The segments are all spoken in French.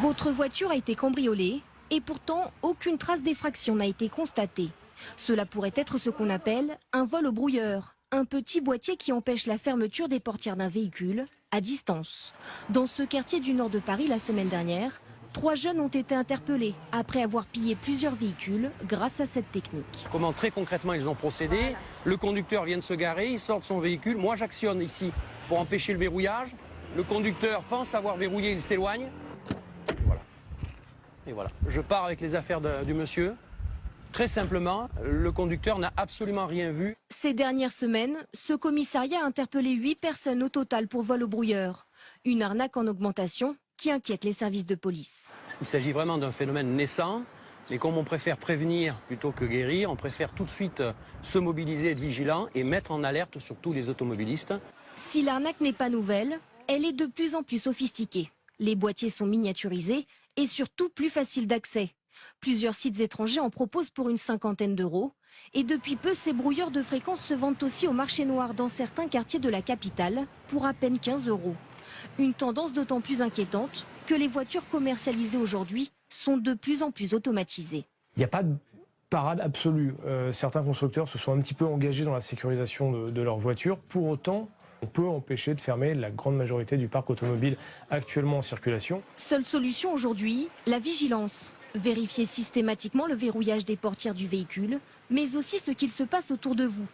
Votre voiture a été cambriolée et pourtant aucune trace d'effraction n'a été constatée. Cela pourrait être ce qu'on appelle un vol au brouilleur, un petit boîtier qui empêche la fermeture des portières d'un véhicule à distance. Dans ce quartier du nord de Paris la semaine dernière, 3 jeunes ont été interpellés après avoir pillé plusieurs véhicules grâce à cette technique. Comment très concrètement ils ont procédé? Le conducteur vient de se garer, il sort de son véhicule. Moi j'actionne ici pour empêcher le verrouillage. Le conducteur pense avoir verrouillé, il s'éloigne. Voilà. Et voilà. Je pars avec les affaires du monsieur. Très simplement, le conducteur n'a absolument rien vu. Ces dernières semaines, ce commissariat a interpellé 8 personnes au total pour vol au brouilleur. Une arnaque en augmentation qui inquiète les services de police. Il s'agit vraiment d'un phénomène naissant, mais comme on préfère prévenir plutôt que guérir, on préfère tout de suite se mobiliser, être vigilant et mettre en alerte surtout les automobilistes. Si l'arnaque n'est pas nouvelle, elle est de plus en plus sophistiquée. Les boîtiers sont miniaturisés et surtout plus faciles d'accès. Plusieurs sites étrangers en proposent pour une 50aine d'euros. Et depuis peu, ces brouilleurs de fréquence se vendent aussi au marché noir dans certains quartiers de la capitale pour à peine 15 euros. Une tendance d'autant plus inquiétante que les voitures commercialisées aujourd'hui sont de plus en plus automatisées. Il n'y a pas de parade absolue. Certains constructeurs se sont un petit peu engagés dans la sécurisation de leurs voitures. Pour autant, on peut empêcher de fermer la grande majorité du parc automobile actuellement en circulation. Seule solution aujourd'hui, la vigilance. Vérifiez systématiquement le verrouillage des portières du véhicule, mais aussi ce qu'il se passe autour de vous.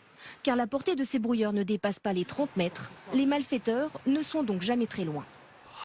Car la portée de ces brouilleurs ne dépasse pas les 30 mètres. Les malfaiteurs ne sont donc jamais très loin.